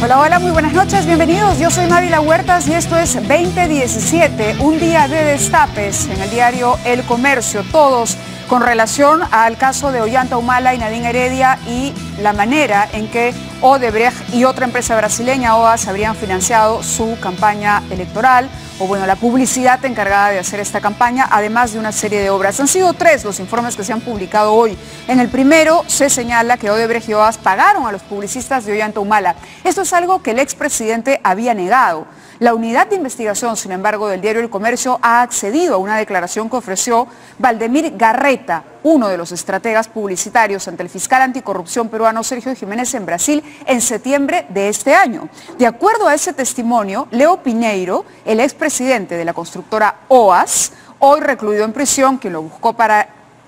Hola, hola, muy buenas noches, bienvenidos. Yo soy Mávila Huertas y esto es 2017, un día de destapes en el diario El Comercio, todos con relación al caso de Ollanta Humala y Nadine Heredia y la manera en que Odebrecht y otra empresa brasileña, OAS, habrían financiado su campaña electoral, o bueno, la publicidad encargada de hacer esta campaña, además de una serie de obras. Han sido 3 los informes que se han publicado hoy. En el primero se señala que Odebrecht y OAS pagaron a los publicistas de Ollanta Humala. Esto es algo que el expresidente había negado. La unidad de investigación, sin embargo, del diario El Comercio ha accedido a una declaración que ofreció Valdemir Garreta, uno de los estrategas publicitarios ante el fiscal anticorrupción peruano Sergio Jiménez en Brasil en septiembre de este año. De acuerdo a ese testimonio, Leo Piñeiro, el expresidente de la constructora OAS, hoy recluido en prisión,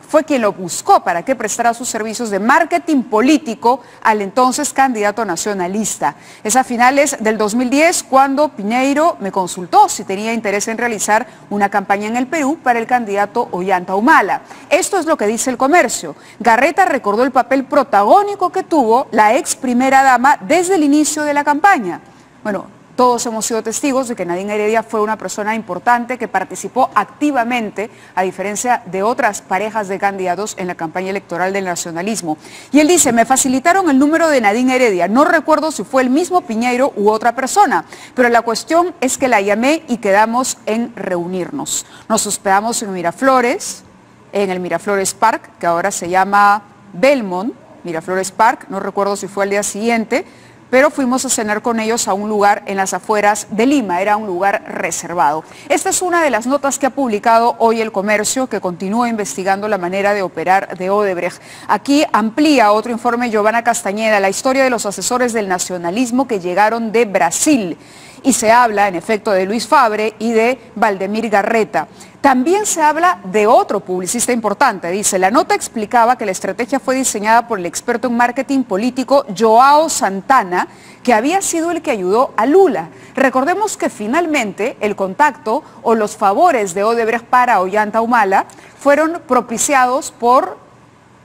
fue quien lo buscó para que prestara sus servicios de marketing político al entonces candidato nacionalista. Es a finales del 2010 cuando Piñeiro me consultó si tenía interés en realizar una campaña en el Perú para el candidato Ollanta Humala. Esto es lo que dice El Comercio. Garreta recordó el papel protagónico que tuvo la ex primera dama desde el inicio de la campaña. Bueno, todos hemos sido testigos de que Nadine Heredia fue una persona importante que participó activamente, a diferencia de otras parejas de candidatos en la campaña electoral del nacionalismo. Y él dice, me facilitaron el número de Nadine Heredia, no recuerdo si fue el mismo Piñeiro u otra persona, pero la cuestión es que la llamé y quedamos en reunirnos. Nos hospedamos en Miraflores, en el Miraflores Park, que ahora se llama Belmont, Miraflores Park, no recuerdo si fue al día siguiente, pero fuimos a cenar con ellos a un lugar en las afueras de Lima, era un lugar reservado. Esta es una de las notas que ha publicado hoy El Comercio, que continúa investigando la manera de operar de Odebrecht. Aquí amplía otro informe Giovanna Castañeda, la historia de los asesores del nacionalismo que llegaron de Brasil. Y se habla, en efecto, de Luis Fabre y de Valdemir Garreta. También se habla de otro publicista importante. Dice, la nota explicaba que la estrategia fue diseñada por el experto en marketing político Joao Santana, que había sido el que ayudó a Lula. Recordemos que finalmente el contacto o los favores de Odebrecht para Ollanta Humala fueron propiciados por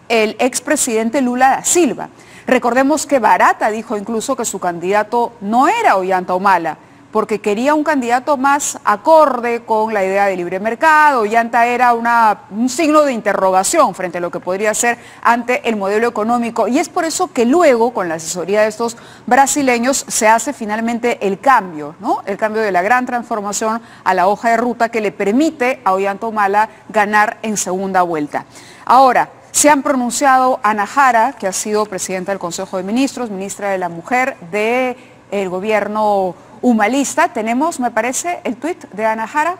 el expresidente Lula da Silva. Recordemos que Barata dijo incluso que su candidato no era Ollanta Humala, porque quería un candidato más acorde con la idea de libre mercado. Ollanta era un signo de interrogación frente a lo que podría ser ante el modelo económico. Y es por eso que luego, con la asesoría de estos brasileños, se hace finalmente el cambio, ¿no? El cambio de la gran transformación a la hoja de ruta que le permite a Ollanta Humala ganar en segunda vuelta. Ahora, se han pronunciado Ana Jara, que ha sido presidenta del Consejo de Ministros, ministra de la Mujer del gobierno humalista. Tenemos, me parece, el tuit de Ana Jara.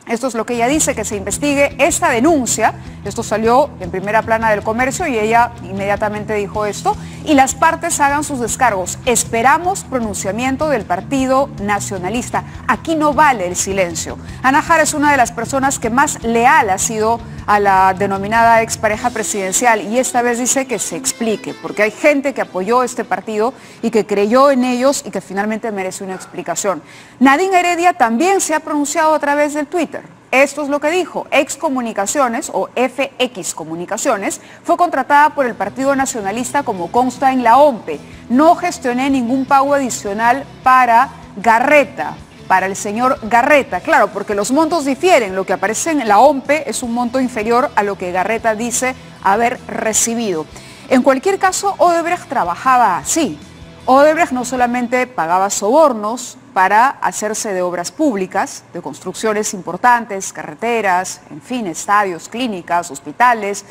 Esto es lo que ella dice, que se investigue esta denuncia. Esto salió en primera plana del Comercio y ella inmediatamente dijo esto. Y las partes hagan sus descargos. Esperamos pronunciamiento del Partido Nacionalista. Aquí no vale el silencio. Ana Jara es una de las personas que más leal ha sido a la denominada expareja presidencial y esta vez dice que se explique, porque hay gente que apoyó este partido y que creyó en ellos y que finalmente merece una explicación. Nadine Heredia también se ha pronunciado a través del Twitter. Esto es lo que dijo. Excomunicaciones o FX Comunicaciones fue contratada por el Partido Nacionalista como consta en la OMPE. No gestioné ningún pago adicional para Garreta, para el señor Garreta, claro, porque los montos difieren. Lo que aparece en la OMPE es un monto inferior a lo que Garreta dice haber recibido. En cualquier caso, Odebrecht trabajaba así. Odebrecht no solamente pagaba sobornos para hacerse de obras públicas, de construcciones importantes, carreteras, en fin, estadios, clínicas, hospitales,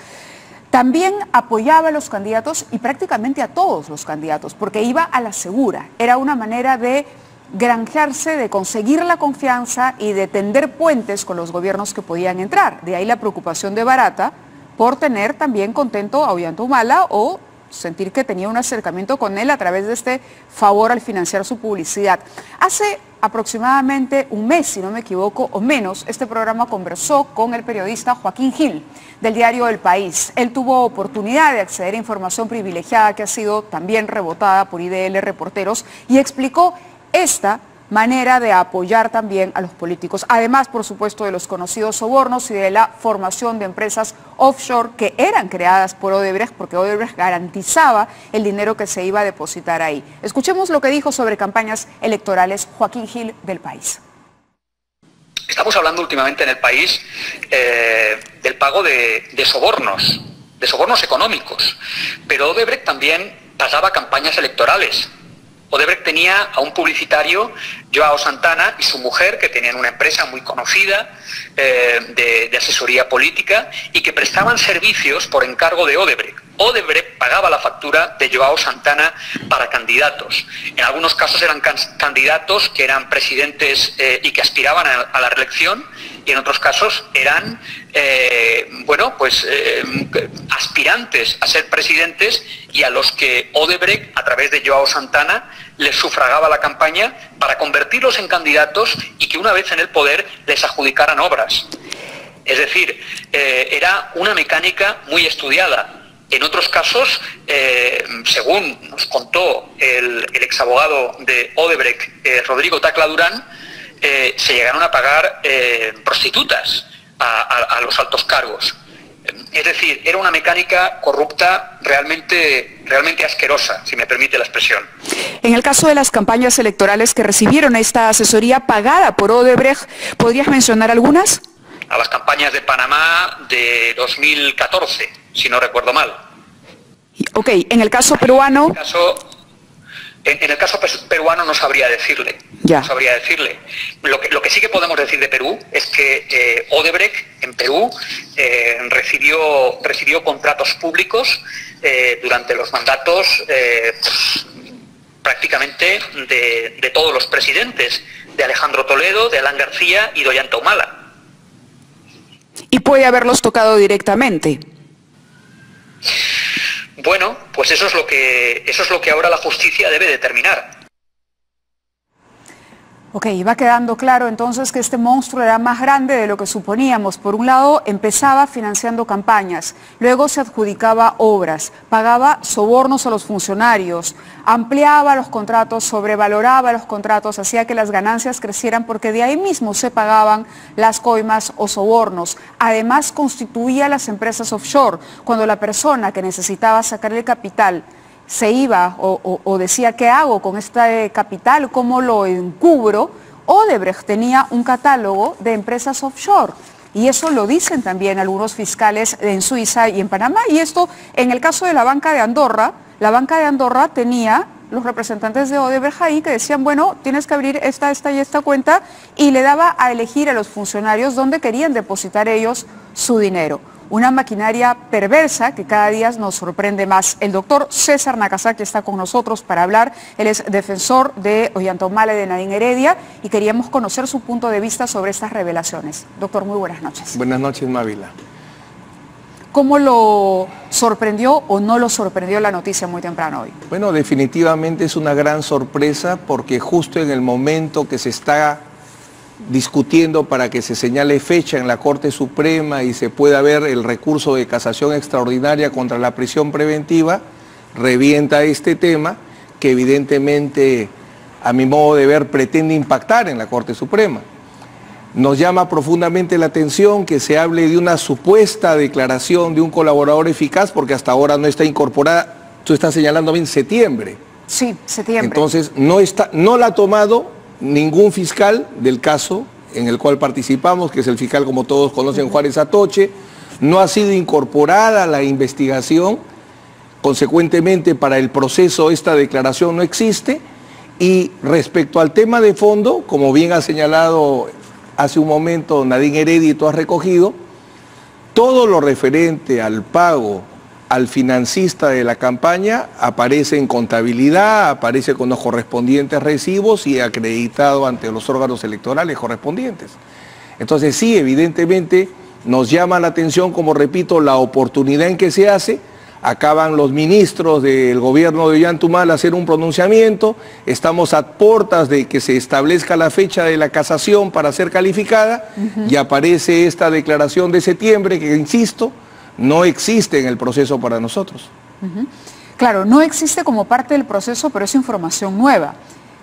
también apoyaba a los candidatos y prácticamente a todos los candidatos, porque iba a la segura. Era una manera de granjearse, de conseguir la confianza y de tender puentes con los gobiernos que podían entrar. De ahí la preocupación de Barata por tener también contento a Ollanta Humala o sentir que tenía un acercamiento con él a través de este favor al financiar su publicidad. Hace aproximadamente un mes, si no me equivoco, o menos, este programa conversó con el periodista Joaquín Gil, del diario El País. Él tuvo oportunidad de acceder a información privilegiada que ha sido también rebotada por IDL Reporteros y explicó esta manera de apoyar también a los políticos. Además, por supuesto, de los conocidos sobornos y de la formación de empresas offshore que eran creadas por Odebrecht, porque Odebrecht garantizaba el dinero que se iba a depositar ahí. Escuchemos lo que dijo sobre campañas electorales Joaquín Gil del País. Estamos hablando últimamente en el país del pago de sobornos económicos, pero Odebrecht también pagaba campañas electorales. Odebrecht tenía a un publicitario, Joao Santana, y su mujer, que tenían una empresa muy conocida de asesoría política y que prestaban servicios por encargo de Odebrecht. Odebrecht pagaba la factura de Joao Santana para candidatos. En algunos casos eran candidatos que eran presidentes y que aspiraban a la reelección, y en otros casos eran aspirantes a ser presidentes y a los que Odebrecht, a través de Joao Santana, les sufragaba la campaña para convertirlos en candidatos y que una vez en el poder les adjudicaran obras. Es decir, era una mecánica muy estudiada. En otros casos, según nos contó el exabogado de Odebrecht, Rodrigo Tacla Durán, se llegaron a pagar prostitutas a los altos cargos. Es decir, era una mecánica corrupta realmente asquerosa, si me permite la expresión. En el caso de las campañas electorales que recibieron esta asesoría pagada por Odebrecht, ¿podrías mencionar algunas? A las campañas de Panamá de 2014, si no recuerdo mal. Ok, en el caso peruano... En el caso peruano no sabría decirle. Ya. No sabría decirle. Lo que sí que podemos decir de Perú es que Odebrecht en Perú recibió contratos públicos durante los mandatos prácticamente de todos los presidentes, de Alejandro Toledo, de Alan García y de Ollanta Humala. ¿Y puede haberlos tocado directamente? Bueno, pues eso es lo que ahora la justicia debe determinar. Ok, va quedando claro entonces que este monstruo era más grande de lo que suponíamos. Por un lado, empezaba financiando campañas, luego se adjudicaba obras, pagaba sobornos a los funcionarios, ampliaba los contratos, sobrevaloraba los contratos, hacía que las ganancias crecieran porque de ahí mismo se pagaban las coimas o sobornos. Además, constituía las empresas offshore. Cuando la persona que necesitaba sacar el capital se iba o decía, ¿qué hago con este capital? ¿Cómo lo encubro? Odebrecht tenía un catálogo de empresas offshore. Y eso lo dicen también algunos fiscales en Suiza y en Panamá. Y esto, en el caso de la Banca de Andorra, la Banca de Andorra tenía los representantes de Odebrecht ahí que decían, bueno, tienes que abrir esta y esta cuenta, y le daba a elegir a los funcionarios dónde querían depositar ellos su dinero. Una maquinaria perversa que cada día nos sorprende más. El doctor César Nakazaki está con nosotros para hablar. Él es defensor de Ollanta Humala y de Nadine Heredia y queríamos conocer su punto de vista sobre estas revelaciones. Doctor, muy buenas noches. Buenas noches, Mávila. ¿Cómo lo sorprendió o no lo sorprendió la noticia muy temprano hoy? Bueno, definitivamente es una gran sorpresa porque justo en el momento que se está discutiendo para que se señale fecha en la Corte Suprema y se pueda ver el recurso de casación extraordinaria contra la prisión preventiva, revienta este tema que evidentemente, a mi modo de ver, pretende impactar en la Corte Suprema. Nos llama profundamente la atención que se hable de una supuesta declaración de un colaborador eficaz porque hasta ahora no está incorporada, tú estás señalando bien septiembre. Sí, septiembre. Entonces no la ha tomado ningún fiscal del caso en el cual participamos, que es el fiscal, como todos conocen, Juárez Atoche. No ha sido incorporada a la investigación, consecuentemente para el proceso esta declaración no existe. Y respecto al tema de fondo, como bien ha señalado hace un momento Nadine Heredia y tú has recogido, todo lo referente al pago al financista de la campaña aparece en contabilidad, aparece con los correspondientes recibos y acreditado ante los órganos electorales correspondientes. Entonces sí, evidentemente nos llama la atención, como repito, la oportunidad en que se hace. Acaban los ministros del gobierno de Ollanta Humala a hacer un pronunciamiento, estamos a puertas de que se establezca la fecha de la casación para ser calificada y aparece esta declaración de septiembre que, insisto, no existe en el proceso para nosotros. Claro, no existe como parte del proceso, pero es información nueva.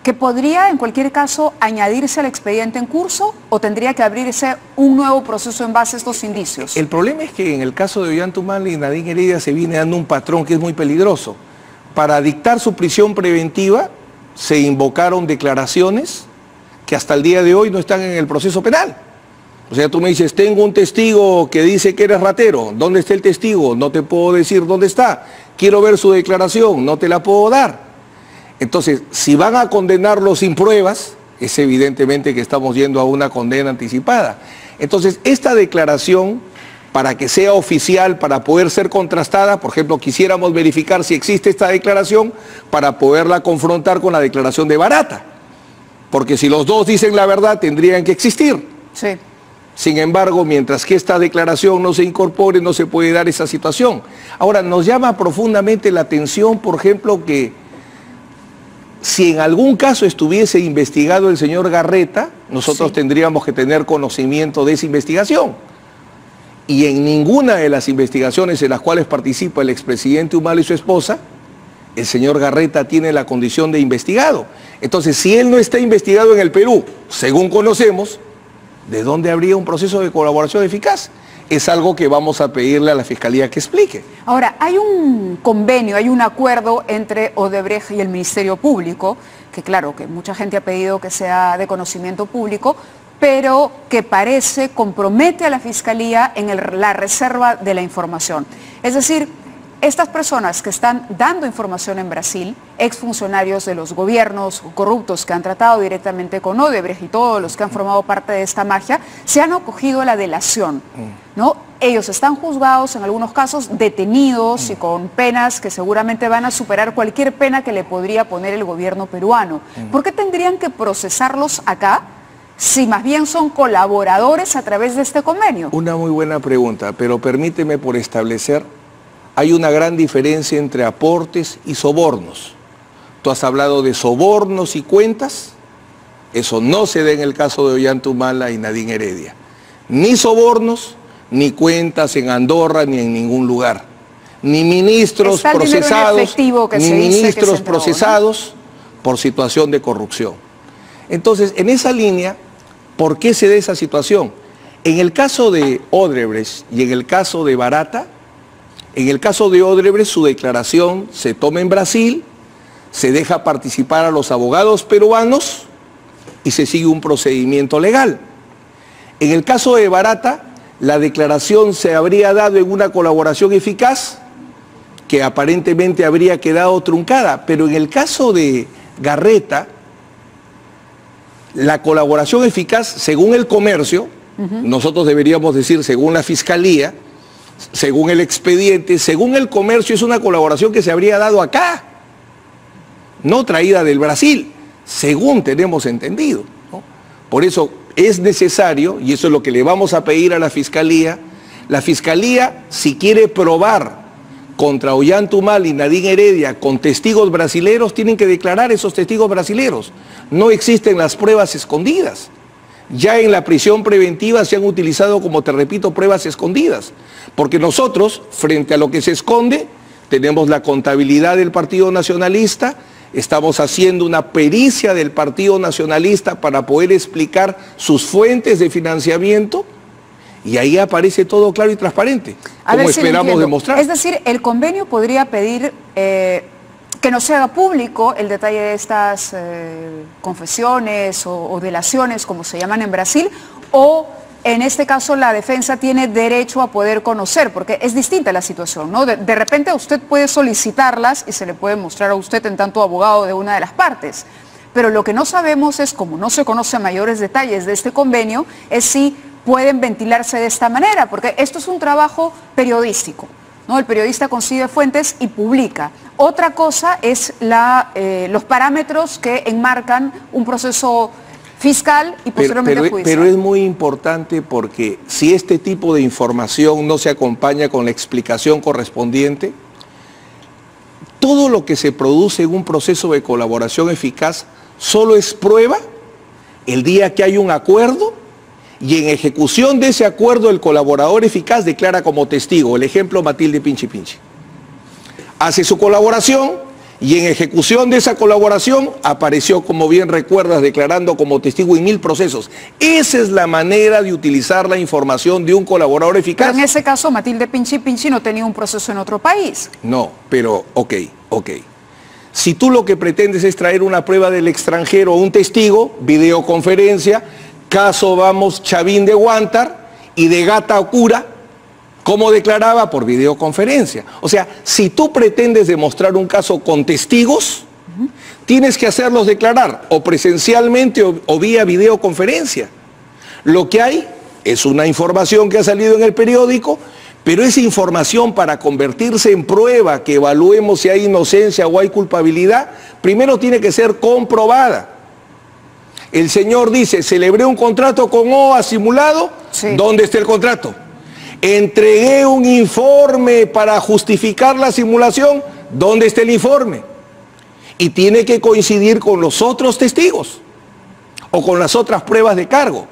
¿Que podría en cualquier caso añadirse al expediente en curso o tendría que abrirse un nuevo proceso en base a estos indicios? El problema es que en el caso de Ollanta Humala y Nadine Heredia se viene dando un patrón que es muy peligroso. Para dictar su prisión preventiva se invocaron declaraciones que hasta el día de hoy no están en el proceso penal. O sea, tú me dices, tengo un testigo que dice que eres ratero. ¿Dónde está el testigo? No te puedo decir dónde está. Quiero ver su declaración, no te la puedo dar. Entonces, si van a condenarlo sin pruebas, es evidentemente que estamos yendo a una condena anticipada. Entonces, esta declaración, para que sea oficial, para poder ser contrastada, por ejemplo, quisiéramos verificar si existe esta declaración para poderla confrontar con la declaración de Barata. Porque si los dos dicen la verdad, tendrían que existir. Sí. Sin embargo, mientras que esta declaración no se incorpore, no se puede dar esa situación. Ahora, nos llama profundamente la atención, por ejemplo, que si en algún caso estuviese investigado el señor Garreta, nosotros tendríamos que tener conocimiento de esa investigación. Y en ninguna de las investigaciones en las cuales participa el expresidente Humala y su esposa, el señor Garreta tiene la condición de investigado. Entonces, si él no está investigado en el Perú, según conocemos, ¿de dónde habría un proceso de colaboración eficaz? Es algo que vamos a pedirle a la Fiscalía que explique. Ahora, hay un convenio, hay un acuerdo entre Odebrecht y el Ministerio Público, que claro, que mucha gente ha pedido que sea de conocimiento público, pero que parece compromete a la Fiscalía en la reserva de la información. Es decir, estas personas que están dando información en Brasil, exfuncionarios de los gobiernos corruptos que han tratado directamente con Odebrecht y todos los que han formado parte de esta magia, se han acogido a la delación, ¿no? Ellos están juzgados, en algunos casos detenidos y con penas que seguramente van a superar cualquier pena que le podría poner el gobierno peruano. ¿Por qué tendrían que procesarlos acá si más bien son colaboradores a través de este convenio? Una muy buena pregunta, pero permíteme por establecer. Hay una gran diferencia entre aportes y sobornos. Tú has hablado de sobornos y cuentas. Eso no se da en el caso de Ollanta Humala y Nadine Heredia. Ni sobornos, ni cuentas en Andorra, ni en ningún lugar. Ni ministros procesados, ni ministros procesados por situación de corrupción. Entonces, en esa línea, ¿por qué se da esa situación? En el caso de Odebrecht y en el caso de Barata, en el caso de Odebrecht, su declaración se toma en Brasil, se deja participar a los abogados peruanos y se sigue un procedimiento legal. En el caso de Barata, la declaración se habría dado en una colaboración eficaz que aparentemente habría quedado truncada, pero en el caso de Garreta, la colaboración eficaz, según el comercio, nosotros deberíamos decir según la Fiscalía, según el expediente, según el comercio, es una colaboración que se habría dado acá, no traída del Brasil, según tenemos entendido, ¿no? Por eso es necesario, y eso es lo que le vamos a pedir a la Fiscalía, si quiere probar contra Ollanta Humala y Nadine Heredia con testigos brasileros, tienen que declarar esos testigos brasileros. No existen las pruebas escondidas. Ya en la prisión preventiva se han utilizado, como te repito, pruebas escondidas. Porque nosotros, frente a lo que se esconde, tenemos la contabilidad del Partido Nacionalista, estamos haciendo una pericia del Partido Nacionalista para poder explicar sus fuentes de financiamiento y ahí aparece todo claro y transparente, como esperamos demostrar. Es decir, el convenio podría pedir que no se haga público el detalle de estas confesiones o delaciones, como se llaman en Brasil, o en este caso la defensa tiene derecho a poder conocer, porque es distinta la situación, ¿no? De repente usted puede solicitarlas y se le puede mostrar a usted en tanto abogado de una de las partes, pero lo que no sabemos es, como no se conocen mayores detalles de este convenio, es si pueden ventilarse de esta manera, porque esto es un trabajo periodístico, ¿no? El periodista consigue fuentes y publica. Otra cosa es los parámetros que enmarcan un proceso fiscal y posteriormente judicial. Pero es muy importante porque si este tipo de información no se acompaña con la explicación correspondiente, todo lo que se produce en un proceso de colaboración eficaz solo es prueba el día que hay un acuerdo y en ejecución de ese acuerdo el colaborador eficaz declara como testigo. El ejemplo, Matilde Pinchi Pinchi. Hace su colaboración Y en ejecución de esa colaboración apareció, como bien recuerdas, declarando como testigo en 1000 procesos. Esa es la manera de utilizar la información de un colaborador eficaz. Pero en ese caso, Matilde Pinchi no tenía un proceso en otro país. No, pero ok. Si tú lo que pretendes es traer una prueba del extranjero o un testigo, videoconferencia, caso vamos Chavín de Huántar y de Gata Ocura, ¿cómo declaraba? Por videoconferencia. O sea, si tú pretendes demostrar un caso con testigos, tienes que hacerlos declarar o presencialmente o vía videoconferencia. Lo que hay es una información que ha salido en el periódico, pero esa información para convertirse en prueba que evaluemos si hay inocencia o hay culpabilidad, primero tiene que ser comprobada. El señor dice, celebré un contrato con OA simulado, sí. ¿Dónde está el contrato? Entregué un informe para justificar la simulación, ¿dónde está el informe? Y tiene que coincidir con los otros testigos o con las otras pruebas de cargo.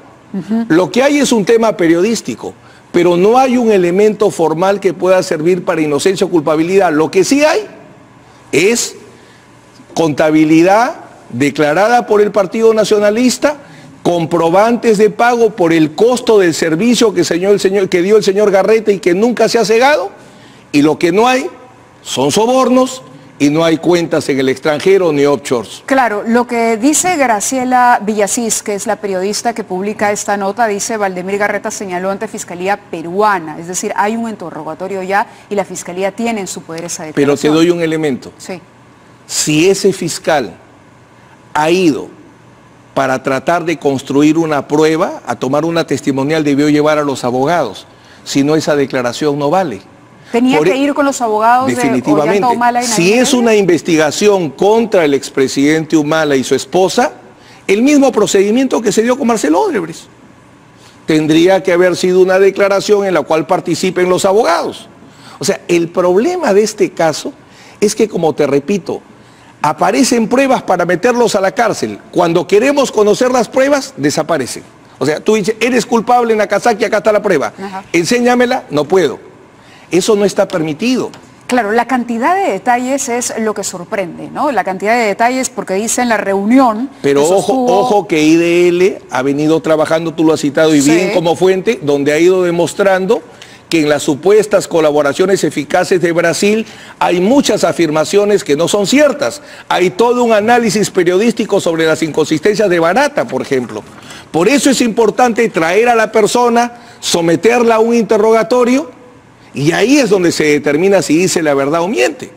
Lo que hay es un tema periodístico, pero no hay un elemento formal que pueda servir para inocencia o culpabilidad. Lo que sí hay es contabilidad declarada por el Partido Nacionalista, comprobantes de pago por el costo del servicio que dio el señor Garreta y que nunca se ha cegado, y lo que no hay son sobornos y no hay cuentas en el extranjero ni offshores. Claro, lo que dice Graciela Villasís, que es la periodista que publica esta nota, dice Valdemir Garreta señaló ante Fiscalía peruana, es decir, hay un interrogatorio ya y la Fiscalía tiene en su poder esa declaración. Pero te doy un elemento. Sí. Si ese fiscal ha ido para tratar de construir una prueba, a tomar una testimonial, debió llevar a los abogados, si no esa declaración no vale. ¿Tenía que ir con los abogados definitivamente, de Ollanta Humala y si es una investigación contra el expresidente Humala y su esposa, el mismo procedimiento que se dio con Marcelo Odebrecht. Tendría que haber sido una declaración en la cual participen los abogados. O sea, el problema de este caso es que, como te repito, aparecen pruebas para meterlos a la cárcel. Cuando queremos conocer las pruebas, desaparecen. O sea, tú dices, eres culpable en Nagasaki, acá está la prueba. Ajá. Enséñamela, no puedo. Eso no está permitido. Claro, la cantidad de detalles es lo que sorprende, ¿no? La cantidad de detalles, porque dice en la reunión... Pero ojo que IDL ha venido trabajando, tú lo has citado y sí, bien como fuente, donde ha ido demostrando que en las supuestas colaboraciones eficaces de Brasil hay muchas afirmaciones que no son ciertas. Hay todo un análisis periodístico sobre las inconsistencias de Barata, por ejemplo. Por eso es importante traer a la persona, someterla a un interrogatorio, y ahí es donde se determina si dice la verdad o miente.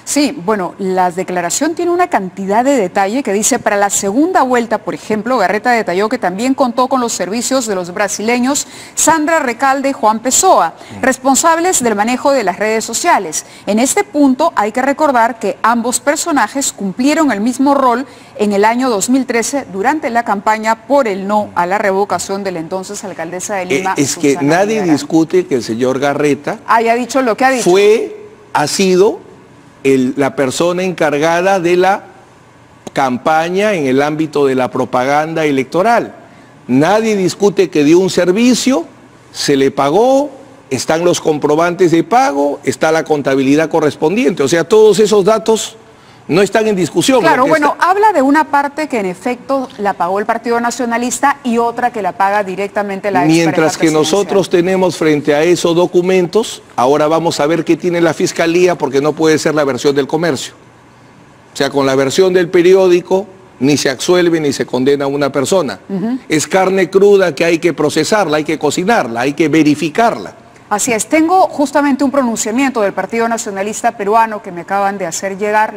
Sí, bueno, la declaración tiene una cantidad de detalle que dice, para la segunda vuelta, por ejemplo, Garreta detalló que también contó con los servicios de los brasileños Sandra Recalde y Juan Pessoa, responsables del manejo de las redes sociales. En este punto hay que recordar que ambos personajes cumplieron el mismo rol en el año 2013 durante la campaña por el no a la revocación de la entonces alcaldesa de Lima. Es que nadie discute que el señor Garreta haya dicho lo que ha dicho. Ha sido la persona encargada de la campaña en el ámbito de la propaganda electoral. Nadie discute que dio un servicio, se le pagó, están los comprobantes de pago, está la contabilidad correspondiente. O sea, todos esos datos no están en discusión. Claro, bueno, habla de una parte que en efecto la pagó el Partido Nacionalista y otra que la paga directamente la expareja Mientras que nosotros tenemos frente a esos documentos, ahora vamos a ver qué tiene la Fiscalía, porque no puede ser la versión del Comercio. O sea, con la versión del periódico ni se absuelve ni se condena a una persona. Es carne cruda que hay que procesarla, hay que cocinarla, hay que verificarla. Así es, tengo justamente un pronunciamiento del Partido Nacionalista Peruano que me acaban de hacer llegar,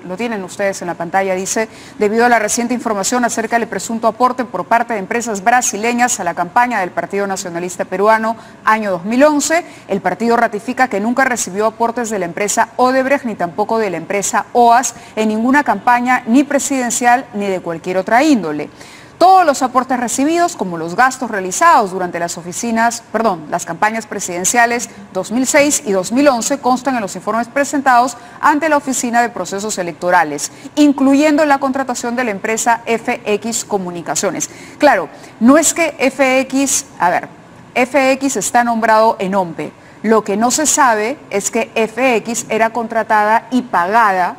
lo tienen ustedes en la pantalla, dice, debido a la reciente información acerca del presunto aporte por parte de empresas brasileñas a la campaña del Partido Nacionalista Peruano año 2011, el partido ratifica que nunca recibió aportes de la empresa Odebrecht ni tampoco de la empresa OAS en ninguna campaña ni presidencial ni de cualquier otra índole. Todos los aportes recibidos, como los gastos realizados durante las campañas presidenciales 2006 y 2011, constan en los informes presentados ante la Oficina de Procesos Electorales, incluyendo la contratación de la empresa FX Comunicaciones. Claro, no es que FX está nombrado en OMPE. Lo que no se sabe es que FX era contratada y pagada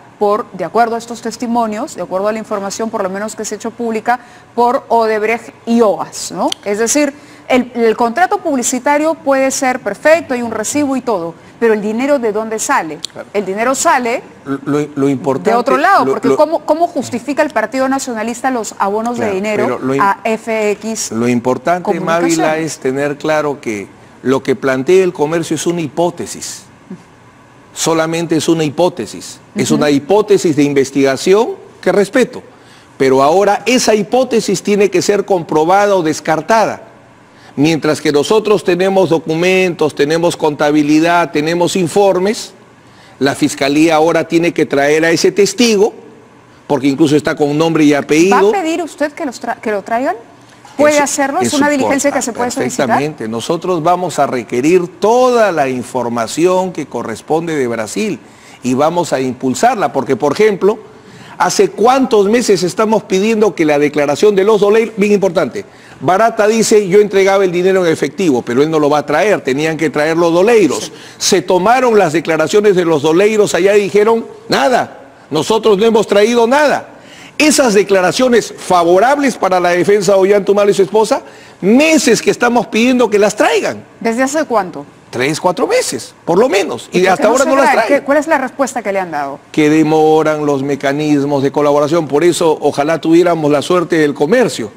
de acuerdo a estos testimonios, de acuerdo a la información por lo menos que se ha hecho pública, por Odebrecht y OAS, ¿no? Es decir, el contrato publicitario puede ser perfecto, hay un recibo y todo, pero el dinero ¿de dónde sale? Claro. El dinero sale lo importante, de otro lado, porque ¿cómo justifica el Partido Nacionalista los abonos de dinero a FX? Lo importante, Mávila, es tener claro que lo que plantea el comercio es una hipótesis. Solamente es una hipótesis. Es una hipótesis de investigación que respeto. Pero ahora esa hipótesis tiene que ser comprobada o descartada. Mientras que nosotros tenemos documentos, tenemos contabilidad, tenemos informes, la Fiscalía ahora tiene que traer a ese testigo, porque incluso está con nombre y apellido. ¿Va a pedir usted que lo traigan? ¿Puede hacerlo? ¿Es una diligencia que se puede solicitar? Perfectamente. Nosotros vamos a requerir toda la información que corresponde de Brasil y vamos a impulsarla, porque, por ejemplo, ¿hace cuántos meses estamos pidiendo que la declaración de los doleiros, bien importante, Barata dice, yo entregaba el dinero en efectivo, pero él no lo va a traer, tenían que traer los doleiros. Sí. Se tomaron las declaraciones de los doleiros allá y dijeron, nada, nosotros no hemos traído nada. Esas declaraciones favorables para la defensa de Ollanta y su esposa, meses que estamos pidiendo que las traigan. ¿Desde hace cuánto? 3, 4 meses, por lo menos. Y hasta ahora no las traen. ¿Cuál es la respuesta que le han dado? Que demoran los mecanismos de colaboración. Por eso, ojalá tuviéramos la suerte del comercio.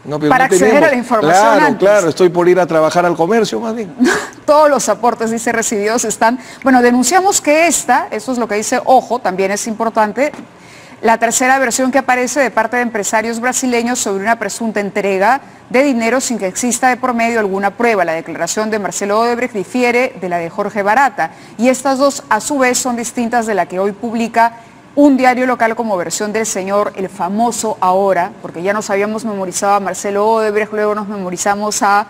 No, para acceder a la información Claro, estoy por ir a trabajar al comercio, más bien. Todos los aportes, dice, recibidos están... Bueno, denunciamos que eso es lo que dice Ojo, también es importante, la tercera versión que aparece de parte de empresarios brasileños sobre una presunta entrega de dinero sin que exista de por medio alguna prueba. La declaración de Marcelo Odebrecht difiere de la de Jorge Barata, y estas dos, a su vez, son distintas de la que hoy publica un diario local como versión del señor, el famoso Ahora, porque ya nos habíamos memorizado a Marcelo Odebrecht, luego nos memorizamos a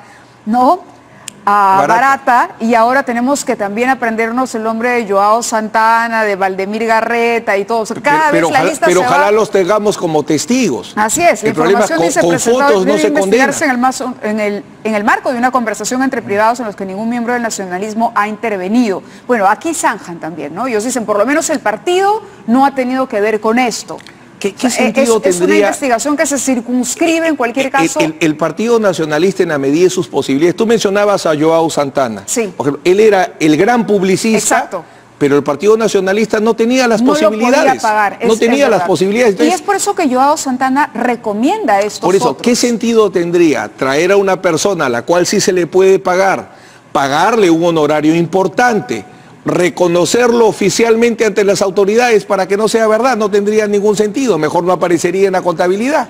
Barata, y ahora tenemos que también aprendernos el nombre de Joao Santana, de Valdemir Garreta y todo. Pero ojalá los tengamos como testigos. Así es, la información dice con fotos no se condena. En el marco de una conversación entre privados en los que ningún miembro del nacionalismo ha intervenido. Bueno, aquí zanjan también, ¿no? Ellos dicen, por lo menos el partido no ha tenido que ver con esto. ¿Qué sentido tendría? Es una investigación que se circunscribe en cualquier caso. El Partido Nacionalista, en la medida de sus posibilidades. Tú mencionabas a Joao Santana. Sí. Por ejemplo, él era el gran publicista. Exacto. Pero el Partido Nacionalista no tenía las posibilidades. No lo podía pagar. No tenía las posibilidades. Entonces, y es por eso que Joao Santana recomienda esto. Por eso, ¿qué sentido tendría traer a una persona a la cual sí se le puede pagarle un honorario importante, reconocerlo oficialmente ante las autoridades para que no sea verdad? No tendría ningún sentido, mejor no aparecería en la contabilidad.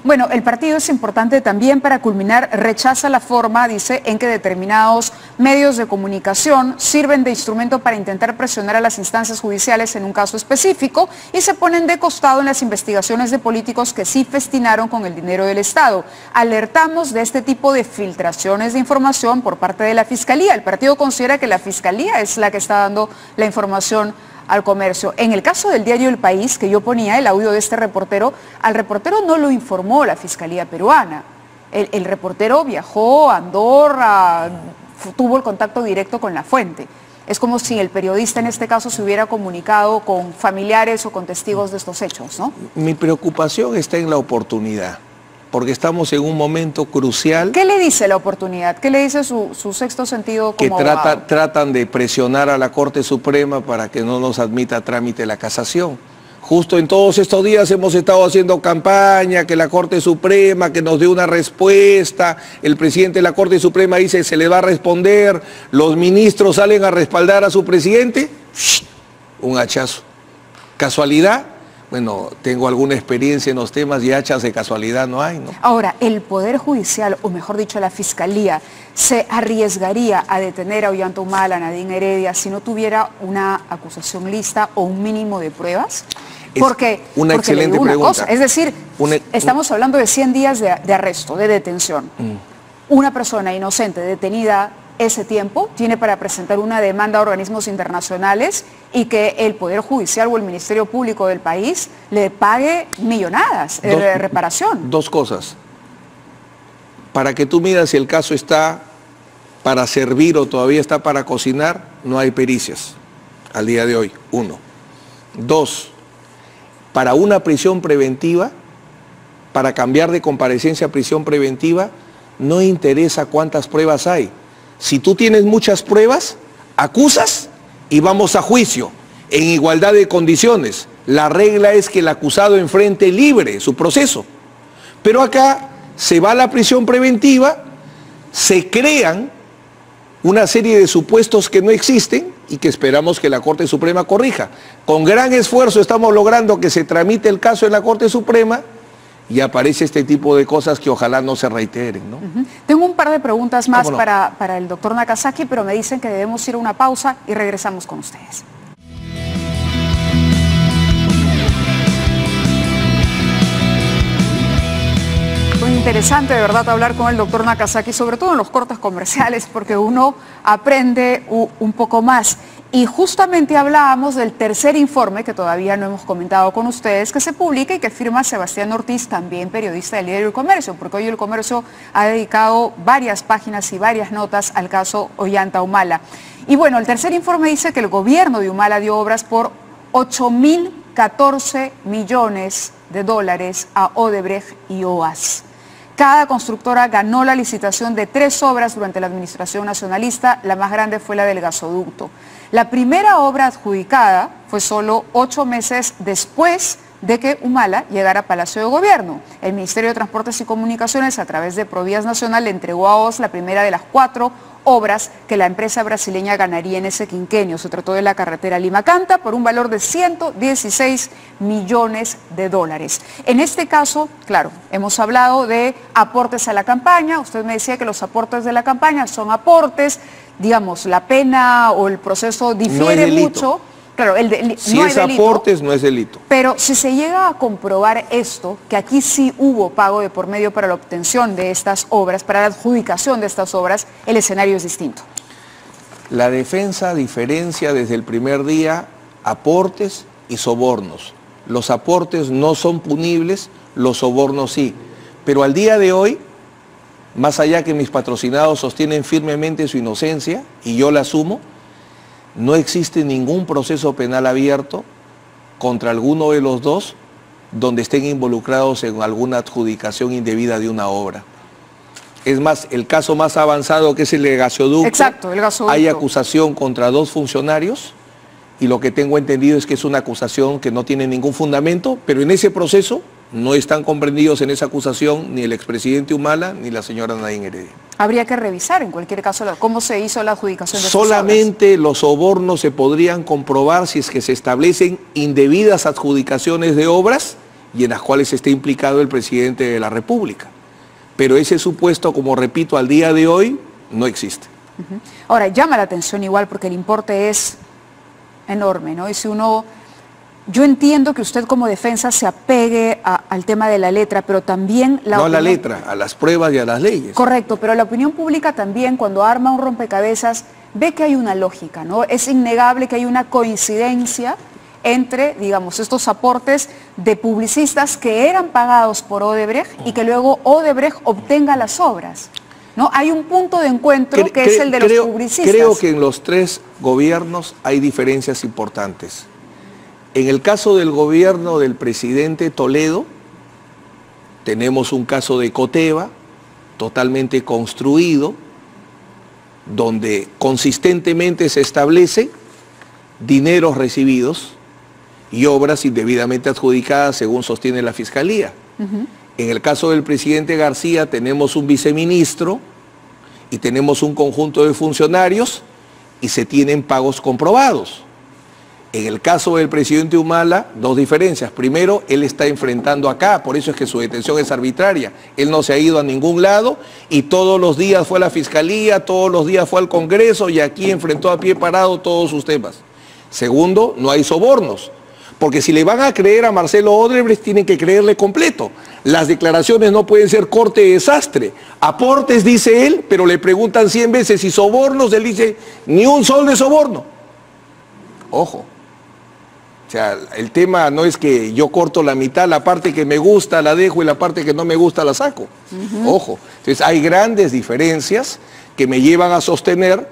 Bueno, el partido es importante también para culminar, rechaza la forma, dice, en que determinados medios de comunicación sirven de instrumento para intentar presionar a las instancias judiciales en un caso específico y se ponen de costado en las investigaciones de políticos que sí festinaron con el dinero del Estado. Alertamos de este tipo de filtraciones de información por parte de la Fiscalía. El partido considera que la Fiscalía es la que está dando la información al comercio. En el caso del diario El País, que yo ponía el audio de este reportero, al reportero no lo informó la Fiscalía peruana. El reportero viajó a Andorra, tuvo el contacto directo con la fuente. Es como si el periodista en este caso se hubiera comunicado con familiares o con testigos de estos hechos, ¿no? Mi preocupación está en la oportunidad, porque estamos en un momento crucial. ¿Qué le dice la oportunidad? ¿Qué le dice su sexto sentido como abogado? Tratan de presionar a la Corte Suprema para que no nos admita a trámite la casación. Justo en todos estos días hemos estado haciendo campaña, que la Corte Suprema, que nos dé una respuesta. El presidente de la Corte Suprema dice que se le va a responder. Los ministros salen a respaldar a su presidente. Un hachazo. ¿Casualidad? Bueno, tengo alguna experiencia en los temas y hachas de casualidad no hay, ¿no? Ahora, el Poder Judicial, o mejor dicho, la Fiscalía, ¿se arriesgaría a detener a Ollanta Humala, a Nadine Heredia, si no tuviera una acusación lista o un mínimo de pruebas? Porque excelente pregunta. Es decir, estamos hablando de 100 días de arresto, de detención. Una persona inocente detenida ese tiempo tiene para presentar una demanda a organismos internacionales y que el Poder Judicial o el Ministerio Público del país le pague millonadas de reparación. Dos cosas. Para que tú midas si el caso está para servir o todavía está para cocinar, no hay pericias al día de hoy. 1. 2. para una prisión preventiva, para cambiar de comparecencia a prisión preventiva, no interesa cuántas pruebas hay. Si tú tienes muchas pruebas, acusas y vamos a juicio, en igualdad de condiciones. La regla es que el acusado enfrente libre su proceso. Pero acá se va a la prisión preventiva, se crean una serie de supuestos que no existen y que esperamos que la Corte Suprema corrija. Con gran esfuerzo estamos logrando que se tramite el caso en la Corte Suprema y aparece este tipo de cosas que ojalá no se reiteren, ¿no? Tengo un par de preguntas más no? para el doctor Nakazaki, pero me dicen que debemos ir a una pausa y regresamos con ustedes. Muy interesante de verdad hablar con el doctor Nakazaki, sobre todo en los cortes comerciales, porque uno aprende un poco más. Y justamente hablábamos del tercer informe, que todavía no hemos comentado con ustedes, que se publica y que firma Sebastián Ortiz, también periodista del diario El Comercio, porque hoy El Comercio ha dedicado varias páginas y varias notas al caso Ollanta Humala. Y bueno, el tercer informe dice que el gobierno de Humala dio obras por 8.014 millones de dólares a Odebrecht y OAS. Cada constructora ganó la licitación de 3 obras durante la administración nacionalista, la más grande fue la del gasoducto. La primera obra adjudicada fue solo 8 meses después de que Humala llegara a Palacio de Gobierno. El Ministerio de Transportes y Comunicaciones, a través de Provías Nacional, le entregó a OAS la primera de las 4 obras que la empresa brasileña ganaría en ese quinquenio. Se trató de la carretera Lima-Canta por un valor de 116 millones de dólares. En este caso, claro, hemos hablado de aportes a la campaña. Usted me decía que los aportes de la campaña son aportes, digamos, la pena o el proceso difiere mucho. Claro, si no es delito, aportes, no es delito. Pero si se llega a comprobar esto, que aquí sí hubo pago de por medio para la obtención de estas obras, para la adjudicación de estas obras, el escenario es distinto. La defensa diferencia desde el primer día aportes y sobornos. Los aportes no son punibles, los sobornos sí. Pero al día de hoy, más allá que mis patrocinados sostienen firmemente su inocencia, y yo la asumo, no existe ningún proceso penal abierto contra alguno de los dos donde estén involucrados en alguna adjudicación indebida de una obra. Es más, el caso más avanzado, que es el de gasoducto, exacto, el gasoducto, hay acusación contra 2 funcionarios y lo que tengo entendido es que es una acusación que no tiene ningún fundamento, pero en ese proceso no están comprendidos en esa acusación ni el expresidente Humala ni la señora Nadine Heredia. Habría que revisar en cualquier caso cómo se hizo la adjudicación de solamente los sobornos se podrían comprobar si es que se establecen indebidas adjudicaciones de obras y en las cuales esté implicado el presidente de la República. Pero ese supuesto, como repito, al día de hoy no existe. Ahora, llama la atención igual porque el importe es enorme, ¿no? Y si uno... Yo entiendo que usted como defensa se apegue al tema de la letra, pero también la opinión... No a la letra, a las pruebas y a las leyes. Correcto, pero la opinión pública también, cuando arma un rompecabezas, ve que hay una lógica, ¿no? Es innegable que hay una coincidencia entre, digamos, estos aportes de publicistas que eran pagados por Odebrecht y que luego Odebrecht obtenga las obras, ¿no? Hay un punto de encuentro que es el de los publicistas. Creo que en los 3 gobiernos hay diferencias importantes. En el caso del gobierno del presidente Toledo, tenemos un caso de Coteva, totalmente construido, donde consistentemente se establece dineros recibidos y obras indebidamente adjudicadas según sostiene la Fiscalía. En el caso del presidente García tenemos un viceministro y tenemos un conjunto de funcionarios y se tienen pagos comprobados. En el caso del presidente Humala, 2 diferencias. Primero, él está enfrentando acá, por eso es que su detención es arbitraria. Él no se ha ido a ningún lado y todos los días fue a la Fiscalía, todos los días fue al Congreso y aquí enfrentó a pie parado todos sus temas. Segundo, no hay sobornos, porque si le van a creer a Marcelo Odebrecht, tienen que creerle completo. Las declaraciones no pueden ser corte de desastre. Aportes, dice él, pero le preguntan 100 veces, y sobornos, él dice, ni un sol de soborno. Ojo. O sea, el tema no es que yo corto la mitad, la parte que me gusta la dejo y la parte que no me gusta la saco. Ojo. Entonces hay grandes diferencias que me llevan a sostener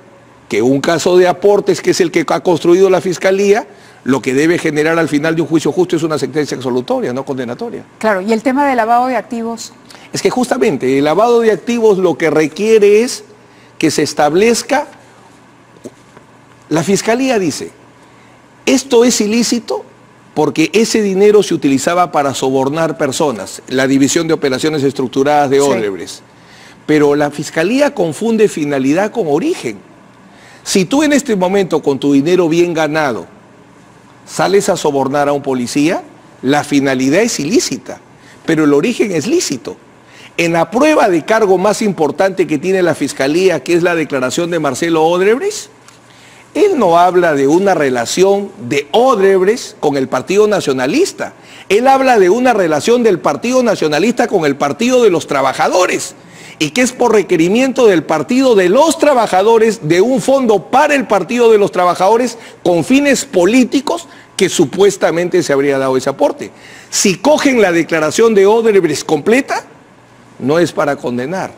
que un caso de aportes, que es el que ha construido la Fiscalía, Lo que debe generar al final de un juicio justo es una sentencia absolutoria, no condenatoria. Claro, y el tema del lavado de activos. Es que justamente el lavado de activos lo que requiere es que se establezca, la Fiscalía dice, esto es ilícito porque ese dinero se utilizaba para sobornar personas, la división de operaciones estructuradas de Odebrecht. Sí. Pero la Fiscalía confunde finalidad con origen. Si tú en este momento con tu dinero bien ganado sales a sobornar a un policía, la finalidad es ilícita, pero el origen es lícito. En la prueba de cargo más importante que tiene la Fiscalía, que es la declaración de Marcelo Odebrecht, él no habla de una relación de Odebrecht con el Partido Nacionalista. Él habla de una relación del Partido Nacionalista con el Partido de los Trabajadores, y que es por requerimiento del Partido de los Trabajadores, de un fondo para el Partido de los Trabajadores con fines políticos, que supuestamente se habría dado ese aporte. Si cogen la declaración de Odebrecht completa, no es para condenar,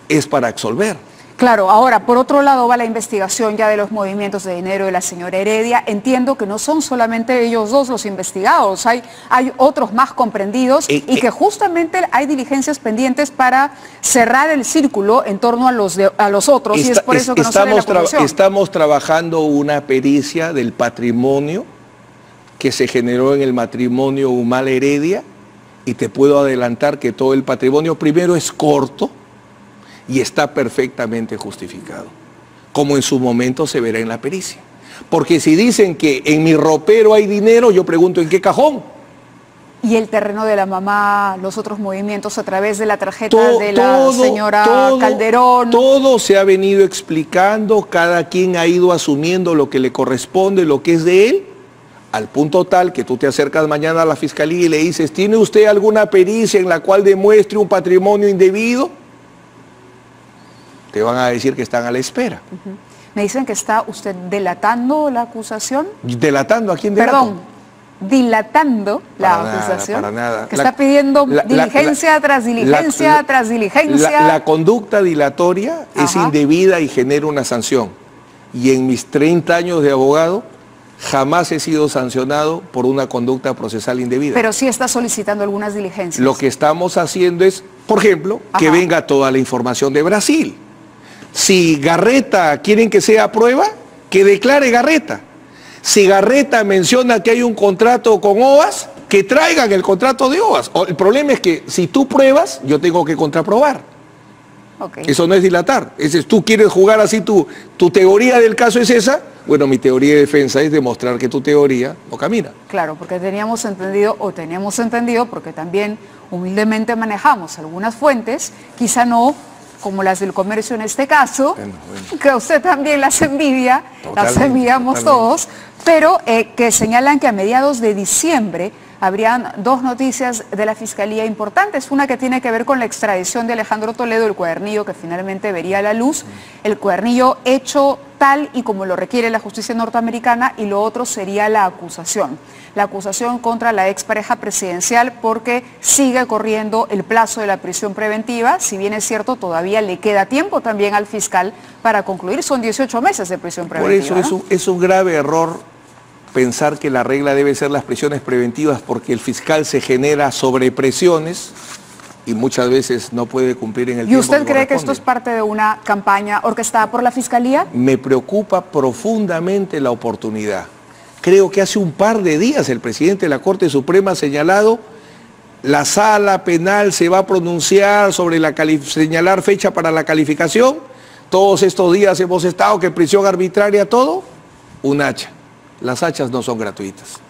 es para absolver. Claro, ahora, por otro lado va la investigación ya de los movimientos de dinero de la señora Heredia. Entiendo que no son solamente ellos dos los investigados, hay otros más comprendidos y que justamente hay diligencias pendientes para cerrar el círculo en torno a los otros, y es por eso que no sale la acusación. Estamos trabajando una pericia del patrimonio que se generó en el matrimonio Humala Heredia, y te puedo adelantar que todo el patrimonio primero es corto y está perfectamente justificado, como en su momento se verá en la pericia. Porque si dicen que en mi ropero hay dinero, yo pregunto ¿en qué cajón? Y el terreno de la mamá, los otros movimientos a través de la tarjeta de la señora Calderón. Todo se ha venido explicando, cada quien ha ido asumiendo lo que le corresponde, lo que es de él, al punto tal que tú te acercas mañana a la Fiscalía y le dices, ¿tiene usted alguna pericia en la cual demuestre un patrimonio indebido? Te van a decir que están a la espera. Me dicen que está usted delatando la acusación. ¿Delatando? ¿A quién delato? Perdón, dilatando la acusación. Para nada. Que está pidiendo diligencia tras diligencia tras diligencia. La conducta dilatoria es indebida y genera una sanción. Y en mis 30 años de abogado, jamás he sido sancionado por una conducta procesal indebida. Pero sí está solicitando algunas diligencias. Lo que estamos haciendo es, por ejemplo, que venga toda la información de Brasil. Si Garreta quieren que sea prueba, que declare Garreta. Si Garreta menciona que hay un contrato con OAS, que traigan el contrato de OAS. El problema es que si tú pruebas, yo tengo que contraprobar. Eso no es dilatar. Tú quieres jugar así, tu teoría del caso es esa. Bueno, mi teoría de defensa es demostrar que tu teoría no camina. Claro, porque teníamos entendido, porque también humildemente manejamos algunas fuentes, quizá no como las del comercio en este caso, que usted también las envidia, las envidiamos todos, pero que señalan que a mediados de diciembre habrían dos noticias de la Fiscalía importantes. Una que tiene que ver con la extradición de Alejandro Toledo, el cuadernillo que finalmente vería la luz, el cuadernillo hecho tal y como lo requiere la justicia norteamericana, y lo otro sería la acusación contra la expareja presidencial, porque sigue corriendo el plazo de la prisión preventiva. Si bien es cierto, todavía le queda tiempo también al fiscal para concluir, son 18 meses de prisión preventiva. Por eso es un grave error pensar que la regla debe ser las prisiones preventivas, porque el fiscal se genera sobre presiones y muchas veces no puede cumplir en el tiempo. ¿Y usted cree que esto es parte de una campaña orquestada por la Fiscalía? Me preocupa profundamente la oportunidad. Creo que hace un par de días el presidente de la Corte Suprema ha señalado, la sala penal se va a pronunciar sobre señalar fecha para la calificación. Todos estos días hemos estado que prisión arbitraria, todo, un hacha. Las hachas no son gratuitas.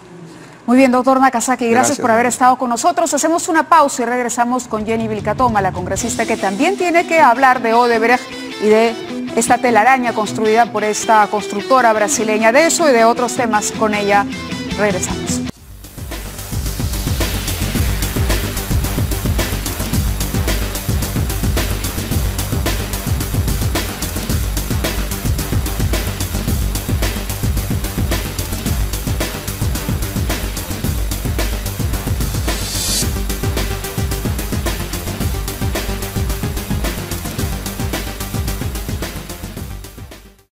Muy bien, doctor Nakazaki, gracias por haber estado con nosotros. Hacemos una pausa y regresamos con Jenny Vilcatoma, la congresista que también tiene que hablar de Odebrecht y de esta telaraña construida por esta constructora brasileña. De eso y de otros temas con ella regresamos.